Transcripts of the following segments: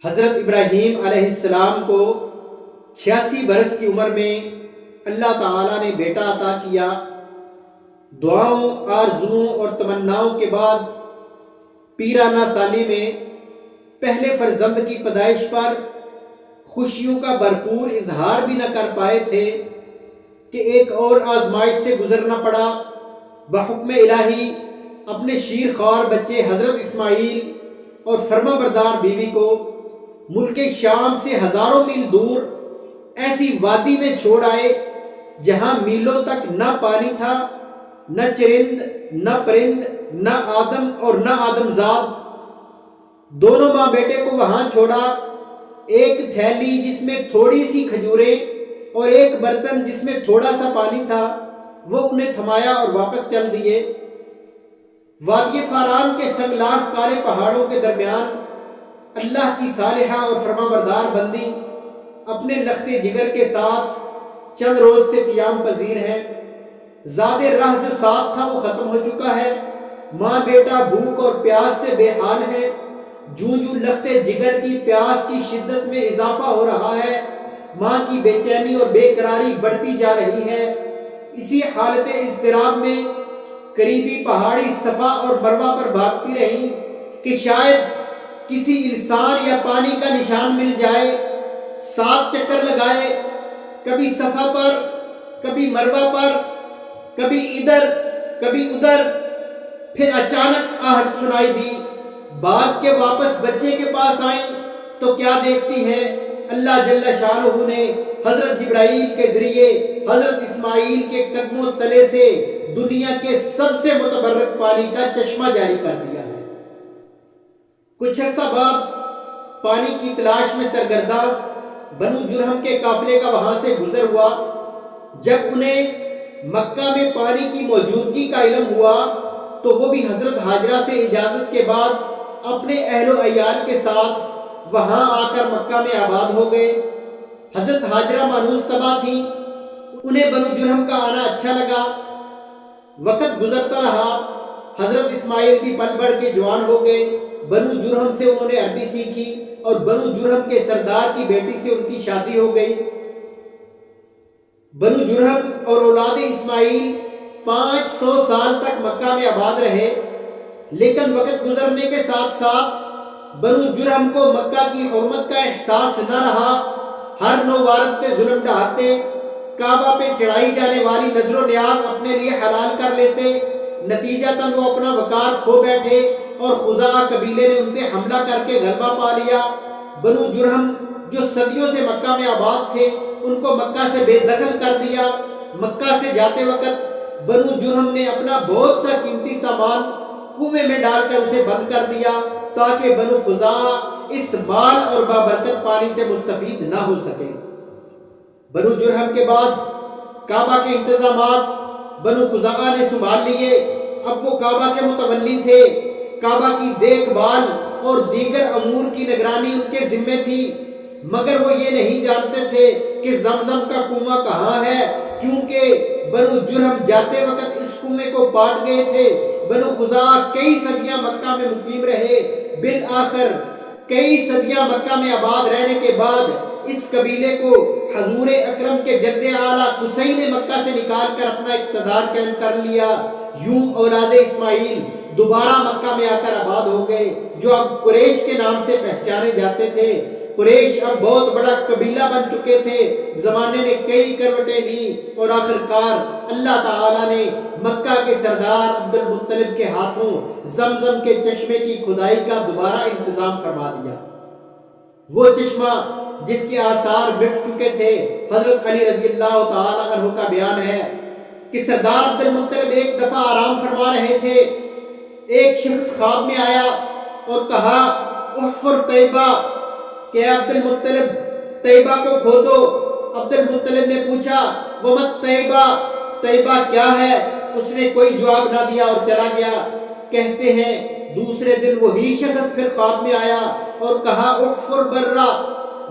حضرت ابراہیم علیہ السلام کو 86 برس کی عمر میں اللہ تعالیٰ نے بیٹا عطا کیا۔ دعاؤں، آرزوؤں اور تمناؤں کے بعد پیرانہ سالی میں پہلے فرزند کی پیدائش پر خوشیوں کا بھرپور اظہار بھی نہ کر پائے تھے کہ ایک اور آزمائش سے گزرنا پڑا۔ بحکم الہی اپنے شیر خوار بچے حضرت اسماعیل اور فرما بردار بیوی کو ملک شام سے ہزاروں میل دور ایسی وادی میں چھوڑ آئے جہاں میلوں تک نہ پانی تھا، نہ چرند، نہ پرند، نہ آدم اور نہ آدمزاد۔ دونوں ماں بیٹے کو وہاں چھوڑا، ایک تھیلی جس میں تھوڑی سی کھجوریں اور ایک برتن جس میں تھوڑا سا پانی تھا، وہ انہیں تھمایا اور واپس چل دیے۔ وادی فاران کے سنگلاخ کالے پہاڑوں کے درمیان اللہ کی صالحہ اور فرما بردار بندی اپنے لختے جگر کے ساتھ چند روز سے قیام پذیر ہے۔ زاد راہ جو ساتھ تھا وہ ختم ہو چکا ہے۔ ماں بیٹا بھوک اور پیاس سے بے حال ہے۔ جوں جوں لختے جگر کی پیاس کی شدت میں اضافہ ہو رہا ہے، ماں کی بے چینی اور بے قراری بڑھتی جا رہی ہے۔ اسی حالت اضطراب میں قریبی پہاڑی صفا اور مروہ پر بھاگتی رہی کہ شاید کسی انسان یا پانی کا نشان مل جائے۔ 7 چکر لگائے، کبھی صفا پر، کبھی مروہ پر، کبھی ادھر کبھی ادھر، پھر اچانک آہٹ سنائی دی۔ بھاگ کے واپس بچے کے پاس آئیں تو کیا دیکھتی ہیں؟ اللہ جل شانہ نے حضرت جبرائیل کے ذریعے حضرت اسماعیل کے قدموں تلے سے دنیا کے سب سے متبرک پانی کا چشمہ جاری کر دیا ہے۔ کچھ عرصہ بعد پانی کی تلاش میں سرگرداں بنو جرہم کے قافلے کا وہاں سے گزر ہوا۔ جب انہیں مکہ میں پانی کی موجودگی کا علم ہوا تو وہ بھی حضرت ہاجرہ سے اجازت کے بعد اپنے اہل و عیال کے ساتھ وہاں آ کر مکہ میں آباد ہو گئے۔ حضرت ہاجرہ مانوس طبع تھیں، انہیں بنو جرہم کا آنا اچھا لگا۔ وقت گزرتا رہا، حضرت اسماعیل بھی پل بڑھ کے جوان ہو گئے۔ بنو جرہم سے انہوں نے عربی سیکھی اور بنو جرہم کے سردار کی بیٹی سے ان کی شادی ہو گئی۔ بنو جرہم اور اولاد اسماعیل 500 سال تک مکہ میں آباد رہے، لیکن وقت گزرنے کے ساتھ ساتھ بنو جرہم کو مکہ کی حرمت کا احساس نہ رہا۔ ہر نو وارد پہ ظلم ڈھاتے، کعبہ پہ چڑھائی جانے والی نظر و نیاز اپنے لیے حلال کر لیتے، نتیجتاً وہ اپنا وقار کھو بیٹھے اور خزاعہ قبیلے نے ان پہ حملہ کر کے غلبہ پا لیا۔ بنو جرہم جو صدیوں سے مکہ میں آباد تھے، ان کو مکہ سے بے دخل کر دیا۔ مکہ سے جاتے وقت بنو جرہم نے اپنا بہت سا قیمتی سامان کنویں میں ڈال کر اسے بند کر دیا تاکہ بنو خزاعہ اس مال اور بابرکت پانی سے مستفید نہ ہو سکے۔ بنو جرہم کے بعد کعبہ کے انتظامات بنو خزاعہ نے سنبھال لیے۔ اب وہ کعبہ کے متولی تھے، کعبہ کی دیکھ بھال اور دیگر امور کی نگرانی ان کے ذمے تھی، مگر وہ یہ نہیں جانتے تھے کہ زمزم کا کنواں کہاں ہے، کیونکہ بنو جرہم جاتے وقت اس کنویں کو پاٹ گئے تھے۔ بنو خزاعہ کئی صدیاں مکہ میں مقیم رہے۔ بالآخر کئی صدیاں مکہ میں آباد رہنے کے بعد اس قبیلے کو حضور اکرم کے جد اعلیٰ قصی نے مکہ سے نکال کر اپنا اقتدار قائم کر لیا۔ یوں اولاد اسماعیل دوبارہ مکہ میں آ کر آباد ہو گئے، جو اب قریش کے نام سے پہچانے جاتے تھے۔ قریش اب بہت بڑا قبیلہ بن چکے تھے۔ زمانے نے کئی کروٹیں لی اور آخرکار اللہ تعالیٰ نے مکہ کے سردار عبد المطلب کے ہاتھوں زمزم کے چشمے کی کھدائی کا دوبارہ انتظام فرما دیا۔ وہ چشمہ جس کے آثار مٹ چکے تھے، حضرت علی رضی اللہ تعالیٰ عنہ کا بیان ہے کہ سردار عبد المطلب ایک دفعہ آرام فرما رہے تھے، ایک شخص خواب میں آیا اور کہا احفر طیبہ، کہ عبد المطلب طیبہ کو کھودو۔ عبد المطلب نے پوچھا ومت طیبہ، طیبہ کیا ہے؟ اس نے کوئی جواب نہ دیا اور چلا گیا۔ کہتے ہیں دوسرے دن وہی شخص پھر خواب میں آیا اور کہا احفر برہ،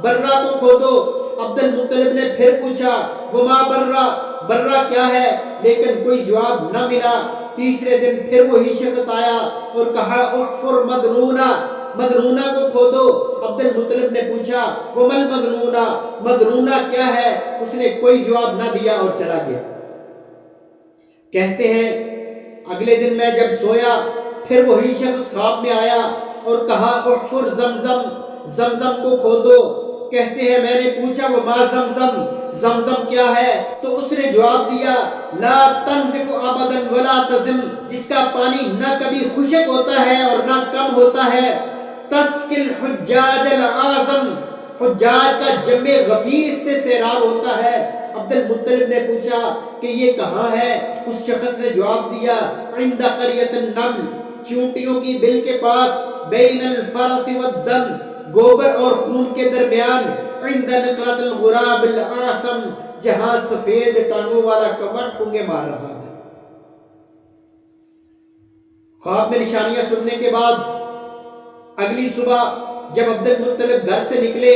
برہ کو کھودو۔ عبد المطلب نے پھر پوچھا وما برہ، برہ کیا ہے؟ لیکن کوئی جواب نہ ملا۔ تیسرے دن پھر وہی شخص آیا اور کہا احفر مدنونہ، مدرونہ کو کھودو۔ عبد المطلب نے پوچھا ومل مدرونہ، مدرونہ کیا ہے؟ اس نے کوئی جواب نہ دیا اور چلا گیا۔ کہتے ہیں اگلے دن میں جب سویا پھر وہی شخص خواب میں آیا اور کہا احفر زمزم، زمزم کو کھودو۔ کہتے ہیں میں نے پوچھا وما زمزم، زمزم کیا ہے؟ تو اس نے جواب دیا لا تنزف ابدا ولا تزم، جس کا پانی نہ کبھی خشک ہوتا ہے اور نہ کم ہوتا ہے۔ تسقل حجاج الاعظم، حجاج کا جمع غفیر اس سے سیراب ہوتا ہے۔ عبد المطلب نے پوچھا کہ یہ کہاں ہے؟ اس شخص نے جواب دیا عند قریۃ النمل، چونٹیوں کی بل کے پاس، بین الفرس والدم، گوبر اور خون کے درمیان، عند نقرۃ الغراب الاعصم، جہاں سفید ٹانگوں والا کبٹ ٹھونگے مار رہا ہے۔ خواب میں نشانیاں سننے کے بعد اگلی صبح جب عبد المطلب گھر سے نکلے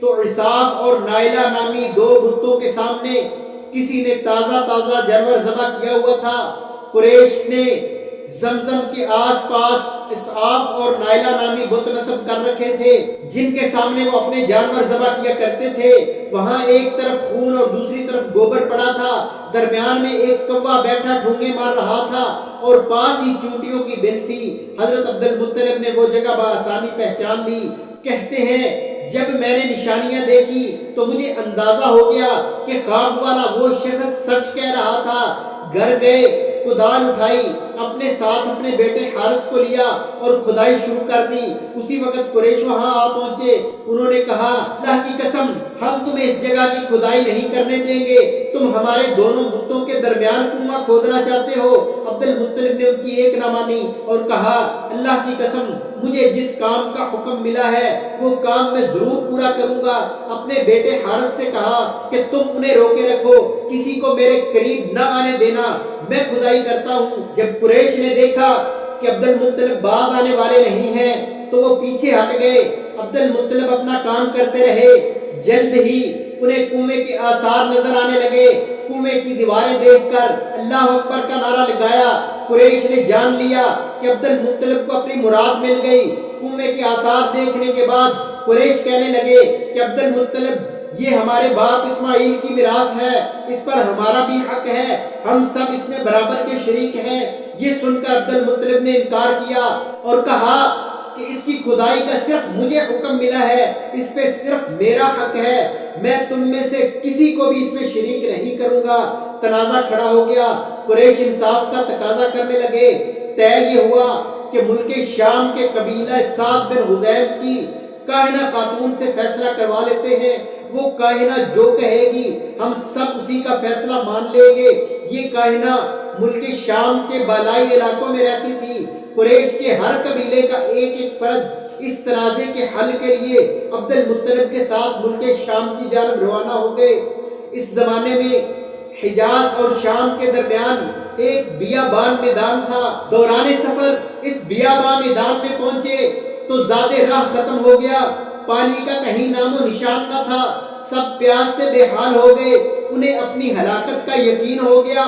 تو عصاف اور نائلہ نامی دو بتوں کے سامنے کسی نے تازہ جانور ذبح کیا ہوا تھا۔ قریش نے زمزم کے آس پاس عصاف اور نائلہ نامی بت نصب کر رکھے تھے جن کے سامنے وہ اپنے جانور ذبح کیا کرتے تھے۔ وہاں ایک طرف خون اور دوسری طرف گوبر پڑا تھا، درمیان میں ایک کوا بیٹھا ڈھونگے مار رہا تھا اور پاس ہی چونٹیوں کی بل تھی۔ حضرت عبد المطلب نے وہ جگہ بآسانی پہچان لی۔ کہتے ہیں جب میں نے نشانیاں دیکھی تو مجھے اندازہ ہو گیا کہ خواب والا وہ شخص سچ کہہ رہا تھا۔ گھر گئے، کدال اٹھائی، اپنے ساتھ اپنے بیٹے حارث کو لیا اور کھدائی شروع کر دی۔ اسی وقت قریش وہاں آ پہنچے۔ انہوں نے کہا اللہ کی قسم ہم تمہیں اس جگہ کی کھدائی نہیں کرنے دیں گے، تم ہمارے دونوں بتوں کے درمیان کنواں کھودنا چاہتے ہو۔ عبد المطلب نے ان کی ایک نہ مانی اور کہا اللہ کی قسم مجھے جس کام کا حکم ملا ہے وہ کام میں ضرور پورا کروں گا۔ اپنے بیٹے حارث سے کہا کہ تم انہیں روکے رکھو، کسی کو میرے قریب نہ آنے دینا، میں کھدائی کرتا ہوں۔ جب قریش نے دیکھا کہ عبد المطلب باز آنے والے نہیں ہیں تو وہ پیچھے ہٹ گئے۔ عبد المطلب اپنا کام کرتے رہے۔ جلد ہی انہیں کنویں کے آثار نظر آنے لگے۔ کنویں کی دیواریں دیکھ کر اللہ اکبر کا نعرہ لگایا۔ قریش نے جان لیا کہ عبد المطلب کو اپنی مراد مل گئی۔ کنویں کے آثار دیکھنے کے بعد قریش کہنے لگے کہ عبد المطلب یہ ہمارے باپ اسماعیل کی میراث ہے، اس پر ہمارا بھی حق ہے، ہم سب اس میں برابر کے شریک ہیں۔ یہ سن کر عبد المطلب نے انکار کیا اور کہا کہ اس کی کھدائی کا صرف مجھے حکم ملا ہے، اس پہ صرف میرا حق ہے، میں تم میں سے کسی کو بھی اس میں شریک نہیں کروں گا۔ تنازع کھڑا ہو گیا۔ قریش انصاف کا تقاضا کرنے لگے۔ طے یہ ہوا کہ ملک شام کے قبیلہ سعد بن حذیم کی کاہنہ خاتون سے فیصلہ کروا لیتے ہیں۔ وہ کاہنہ جو کہے گی ہم سب اسی کا فیصلہ مان لیں گے۔ یہ کاہنہ ملک شام کے بالائی علاقوں میں رہتی تھی۔ قریش کے ہر قبیلے کا ایک ایک فرد اس تنازع کے حل کے لیے عبد المطلب کے ساتھ ملک شام کی جانب روانہ ہو گئے۔ اس زمانے میں حجاز اور شام کے درمیان ایک بیابان میدان تھا۔ دوران سفر اس بیابان میدان میں پہنچے تو زیادہ راہ ختم ہو گیا، پانی کا کہیں نام و نشان نہ تھا۔ سب پیاس سے بے حال ہو گئے، انہیں اپنی ہلاکت کا یقین ہو گیا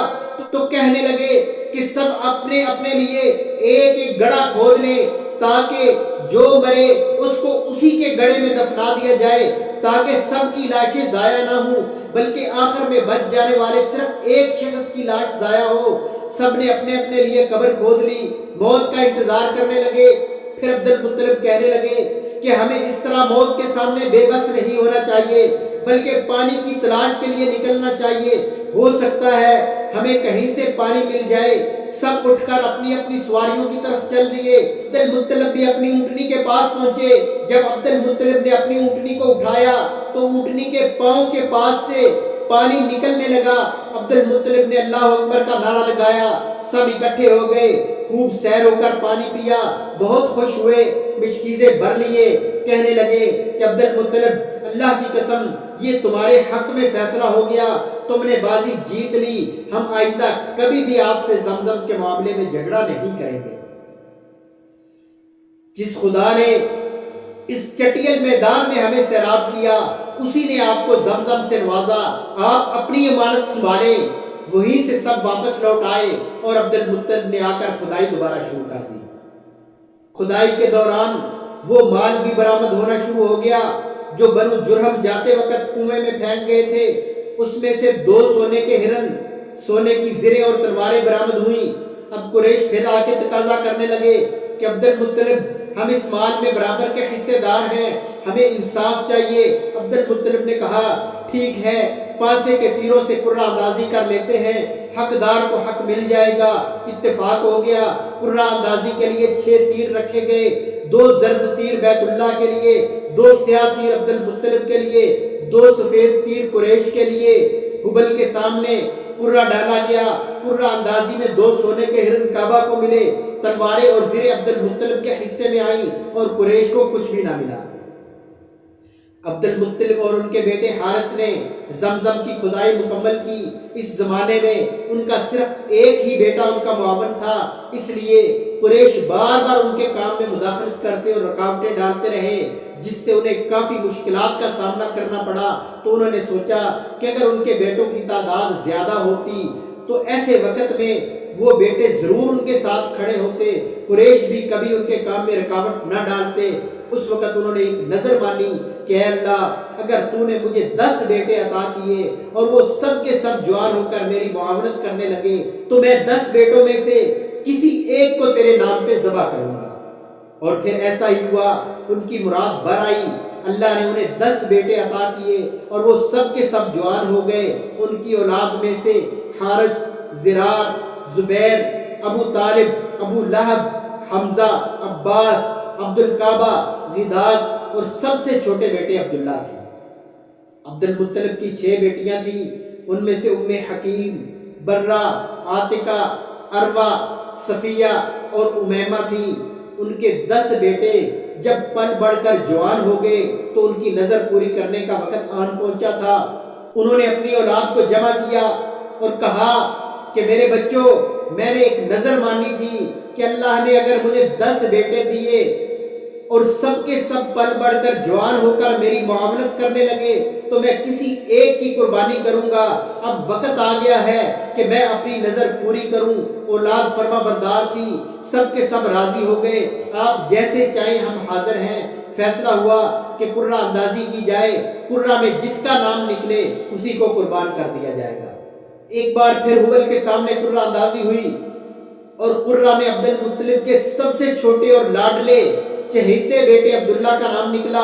تو کہنے لگے کہ سب اپنے اپنے لیے ایک ایک گڑھا کھود لیں تاکہ جو مرے اس کو اسی کے گڑھے میں دفنا دیا جائے، تاکہ سب کی لاشیں ضائع نہ ہوں بلکہ آخر میں بچ جانے والے صرف ایک شخص کی لاش ضائع ہو۔ سب نے اپنے اپنے لیے قبر کھود لی، موت کا انتظار کرنے لگے۔ پھر عبد المطلب کہنے لگے کہ ہمیں اس طرح موت کے سامنے بے بس نہیں ہونا چاہیے بلکہ پانی کی تلاش کے لیے نکلنا چاہیے، ہو سکتا ہے ہمیں کہیں سے پانی مل جائے۔ سب اٹھ کر اپنی اپنی سواریوں کی طرف چل دیے۔ عبد المطلب بھی اپنی اونٹنی کے پاس پہنچے۔ جب عبد المطلب نے اپنی اونٹنی کو اٹھایا تو اونٹنی کے پاؤں کے پاس سے پانی نکلنے لگا۔ عبد المطلب نے اللہ اکبر کا نعرہ لگایا، سب اکٹھے ہو گئے، خوب سیر ہو کر پانی پیا، بہت خوش ہوئے، مشکیزیں بھر لیے۔ کہنے لگے کہ عبد المطلب اللہ کی قسم یہ تمہارے حق میں فیصلہ ہو گیا، تم نے بازی جیت لی، ہم آئندہ کبھی بھی آپ سے زمزم کے معاملے میں جھگڑا نہیں کریں گے۔ جس خدا نے اس چٹیل میدان میں ہمیں سیراب کیا اسی نے آپ کو زمزم سے نوازا، آپ اپنی امانت سنبھالیں۔ وہیں سے سب واپس لوٹ آئے اور عبد المطلب نے آ کر کھدائی دوبارہ شروع کر دی۔ کھدائی کے دوران وہ مال بھی برآمد ہونا شروع ہو گیا جو بنو جرہم جاتے وقت کنویں میں پھینک گئے تھے۔ اس میں سے 2 سونے کے ہرن، سونے کی زریں اور تلواریں برآمد ہوئیں۔ اب قریش پھر آ کے تقاضا کرنے لگے کہ عبد المطلب ہم اس مال میں برابر کے حصے دار ہیں، ہمیں انصاف چاہیے۔ عبد المطلب نے کہا ٹھیک ہے، پانسے کے تیروں سے قرہ اندازی کر لیتے ہیں، حقدار کو حق مل جائے گا۔ اتفاق ہو گیا، قرہ اندازی کے لیے 6 تیر رکھے گئے، 2 زرد تیر بیت اللہ کے لیے، 2 سیاہ تیر عبد المطلب کے لیے، 2 سفید تیر قریش کے لیے۔ حبل کے سامنے قرہ ڈالا گیا، قرہ اندازی میں 2 سونے کے ہرن کعبہ کو ملے، تلواریں اور زریں عبد المطلب کے حصے میں آئیں اور قریش کو کچھ بھی نہ ملا۔ عبد المطلب اور ان کے بیٹے حارث نے زمزم کی کھدائی مکمل کی۔ اس زمانے میں ان کا صرف ایک ہی بیٹا ان کا معاون تھا، اس لیے قریش بار بار ان کے کام میں مداخلت کرتے اور رکاوٹیں ڈالتے رہے، جس سے انہیں کافی مشکلات کا سامنا کرنا پڑا۔ تو انہوں نے سوچا کہ اگر ان کے بیٹوں کی تعداد زیادہ ہوتی تو ایسے وقت میں وہ بیٹے ضرور ان کے ساتھ کھڑے ہوتے، قریش بھی کبھی ان کے کام میں رکاوٹ نہ ڈالتے۔ اس وقت انہوں نے ایک نظر مانی کہ اے اللہ، اگر تو نے مجھے 10 بیٹے عطا کیے اور وہ سب کے سب جوان ہو کر میری معاونت کرنے لگے تو میں 10 بیٹوں میں سے کسی ایک کو تیرے نام پہ ذبح کروں گا۔ اور پھر ایسا ہی ہوا، ان کی مراد بر آئی، اللہ نے انہیں 10 بیٹے عطا کیے اور وہ سب کے سب جوان ہو گئے۔ ان کی اولاد میں سے حارث، زرار، زبیر، ابو طالب، ابو لہب، حمزہ، عباس، عبد الکعبہ، غداد اور سب سے چھوٹے بیٹے عبداللہ تھے۔ عبد المطلب کی 6 بیٹیاں تھیں، ان میں سے ام حکیم، برہ، عاتقہ، عروہ، صفیہ اور امیمہ تھیں۔ ان کے 10 بیٹے جب پل بڑھ کر جوان ہو گئے تو ان کی نظر پوری کرنے کا وقت آن پہنچا تھا۔ انہوں نے اپنی اولاد کو جمع کیا اور کہا کہ میرے بچوں، میں نے ایک نظر مانی تھی کہ اللہ نے اگر مجھے 10 بیٹے دیے اور سب کے سب پل بڑھ کر جوان ہو کر میری معاونت کرنے لگے تو میں کسی ایک کی قربانی کروں گا۔ اب وقت آ گیا ہے کہ میں اپنی نظر پوری کروں۔ اولاد فرما بردار تھی، سب کے سب راضی ہو گئے، آپ جیسے چاہیں ہم حاضر ہیں۔ فیصلہ ہوا کہ قرہ اندازی کی جائے، قرہ میں جس کا نام نکلے اسی کو قربان کر دیا جائے گا۔ ایک بار پھر حبل کے سامنے قرہ اندازی ہوئی اور قرہ میں عبد المطلب کے سب سے چھوٹے اور لاڈلے چہیتے بیٹے عبداللہ کا نام نکلا۔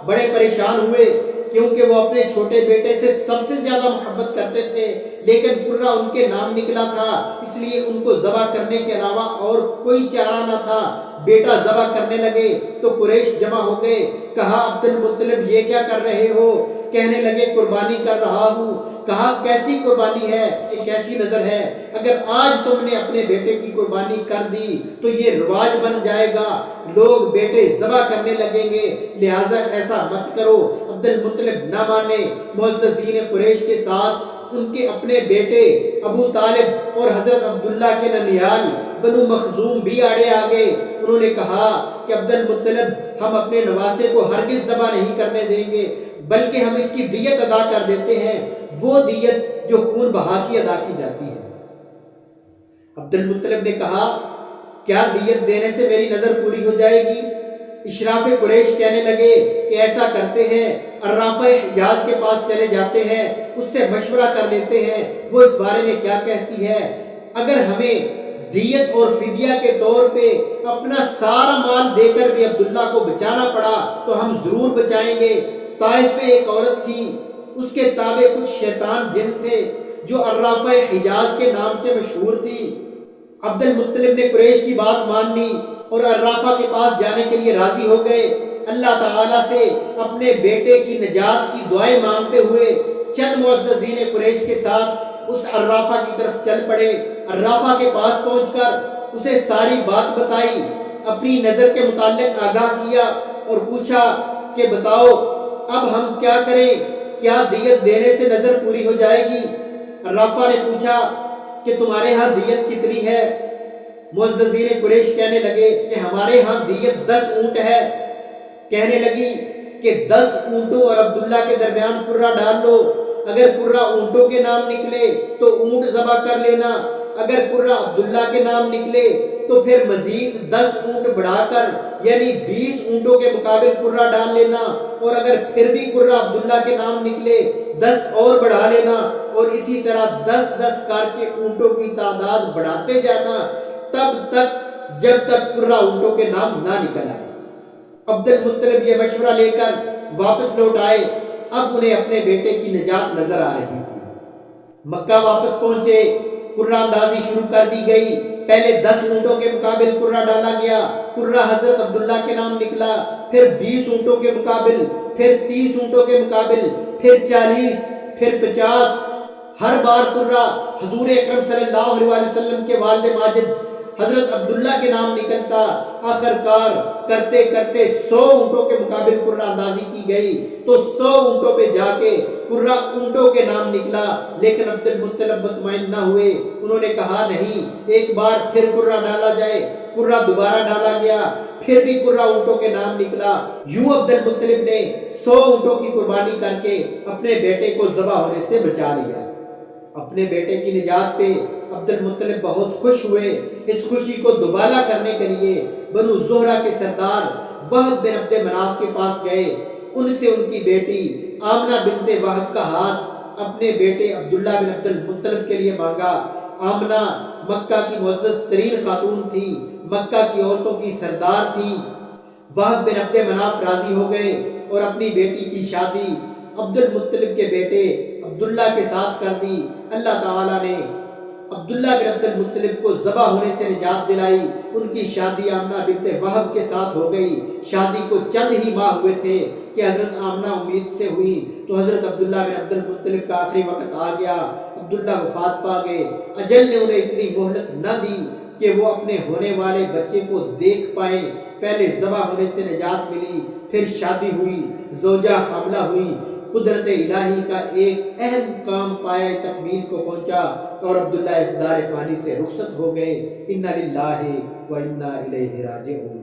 بڑے پریشان ہوئے کیونکہ وہ اپنے چھوٹے بیٹے سے سب سے زیادہ محبت کرتے تھے، لیکن قرہ ان کے نام نکلا تھا، اس لیے ان کو ذبح کرنے کے علاوہ اور کوئی چارہ نہ تھا۔ بیٹا ذبح کرنے لگے تو قریش جمع ہو گئے، کہا عبد المطلب یہ کیا کر رہے ہو؟ کہنے لگے قربانی کر رہا ہوں۔ کہا کیسی قربانی ہے، یہ کیسی نظر ہے؟ اگر آج تم نے اپنے بیٹے کی قربانی کر دی تو یہ رواج بن جائے گا، لوگ بیٹے ذبح کرنے لگیں گے، لہٰذا ایسا مت کرو۔ عبد المطلب نہ مانے۔ معززین قریش کے ساتھ ان کے اپنے بیٹے ابو طالب اور حضرت عبداللہ کے ننیال بنو مخزوم بھی آڑے آ گئے۔ انہوں نے کہا کہ عبد المطلب ہم اپنے نواسے کو ہرگز ذبح نہیں کرنے دیں گے، بلکہ ہم اس کی دیت ادا کر دیتے ہیں، وہ دیت جو خون بہا کی ادا کی جاتی ہے۔ عبد المطلب نے کہا کیا دیت دینے سے میری نظر پوری ہو جائے گی؟ اشراف قریش کہنے لگے کہ ایسا کرتے ہیں، عرافہ حجاز کے پاس چلے جاتے ہیں، اس سے مشورہ کر لیتے ہیں، وہ اس بارے میں کیا کہتی ہے۔ اگر ہمیں دیت اور فدیہ کے طور پہ اپنا سارا مال دے کر بھی عبداللہ کو بچانا پڑا تو ہم ضرور بچائیں گے۔ طائف میں ایک عورت تھی، اس کے تابع کچھ شیطان جن تھے جو عرافہ حجاز کے نام سے مشہور تھی۔ عبد المطلب نے قریش کی بات مان لی اور عرافہ کے پاس جانے کے لیے راضی ہو گئے۔ اللہ تعالیٰ سے اپنے بیٹے کی نجات کی دعائیں مانگتے ہوئے چند معززین قریش کے ساتھ اس عرافہ کی طرف چل پڑے۔ عرافہ کے پاس پہنچ کر اسے ساری بات بتائی، اپنی نظر کے متعلق آگاہ کیا اور پوچھا کہ بتاؤ اب ہم کیا کریں، کیا دیت دینے سے نظر پوری ہو جائے گی؟ عرافہ نے پوچھا کہ تمہارے ہاں دیت کتنی ہے؟ معززین قریش کہنے لگے کہ ہمارے ہاں دیت 10 اونٹ ہے۔ کہنے لگی کہ 10 اونٹوں اور عبداللہ کے درمیان قرہ ڈال لو، اگر قرہ اونٹوں کے نام نکلے تو اونٹ ذبح کر لینا، اگر قرہ عبداللہ کے نام نکلے تو پھر مزید 10 اونٹ بڑھا کر یعنی 20 اونٹوں کے مقابل قرہ ڈال لینا، اور اگر پھر بھی قرہ عبداللہ کے نام نکلے 10 اور بڑھا لینا، اور اسی طرح 10 کر کے اونٹوں کی تعداد بڑھاتے جانا تب تک جب تک قرہ اونٹوں کے نام نہ نکل آئے۔ عبد المطلب یہ مشورہ لے کر واپس لوٹ آئے۔ اب انہیں اپنے بیٹے کی نجات نظر آ رہی تھی۔ مکہ واپس پہنچے، قرہ اندازی شروع کر دی گئی۔ پہلے 10 اونٹوں کے مقابل قرہ ڈالا گیا، قرہ حضرت عبداللہ کے نام نکلا، پھر 20 اونٹوں کے مقابل، پھر 30 اونٹوں کے مقابل، پھر 40، پھر 50۔ ہر بار قرہ حضور اکرم صلی اللہ علیہ وسلم کے والد ماجد حضرت عبداللہ کے نام نکلتا۔ آخر کار کرتے کرتے 100 اونٹوں کے مقابل قرہ اندازی کی گئی تو 100 اونٹوں پہ جا کے قرہ اونٹوں کے نام نکلا، لیکن عبد المطلب مطمئن نہ ہوئے۔ انہوں نے کہا نہیں، ایک بار پھر قرہ ڈالا جائے۔ قرہ دوبارہ ڈالا گیا، پھر بھی قرہ اونٹوں کے نام نکلا۔ یوں عبد المطلب نے 100 اونٹوں کی قربانی کر کے اپنے بیٹے کو ذبح ہونے سے بچا لیا۔ اپنے بیٹے کی نجات پہ عبد المطلب بہت خوش ہوئے۔ اس خوشی کو دوبالا کرنے کے لیے بنو زہرہ کے سردار وہب بن عبد مناف کے پاس گئے۔ ان سے ان کی بیٹی آمنہ بنت وہب کا ہاتھ اپنے بیٹے عبداللہ بن عبد المطلب کے لیے مانگا۔ آمنہ مکہ کی معزز ترین خاتون تھی، مکہ کی عورتوں کی سردار تھی۔ وہب بن عبد مناف راضی ہو گئے اور اپنی بیٹی کی شادی عبد المطلب کے بیٹے عبداللہ کے ساتھ کر دی۔ اللہ تعالیٰ نے عبداللہ بن عبد المطلب کو ذبح ہونے سے نجات دلائی۔ ان کی شادی آمنہ بنت وہب کے ساتھ ہو گئی۔ شادی کو چند ہی ماہ ہوئے تھے کہ حضرت آمنہ امید سے ہوئی تو حضرت عبداللہ بن عبد المطلب کا آخری وقت آ گیا۔ عبداللہ وفات پا گئے۔ اجل نے انہیں اتنی مہلت نہ دی کہ وہ اپنے ہونے والے بچے کو دیکھ پائیں۔ پہلے ذبح ہونے سے نجات ملی، پھر شادی ہوئی، زوجہ حاملہ ہوئی۔ قدرت الہی کا ایک اہم کام پایہ تکمیل کو پہنچا اور عبداللہ اس دار فانی سے رخصت ہو گئے۔ انا للہ و انا الیہ راجعون۔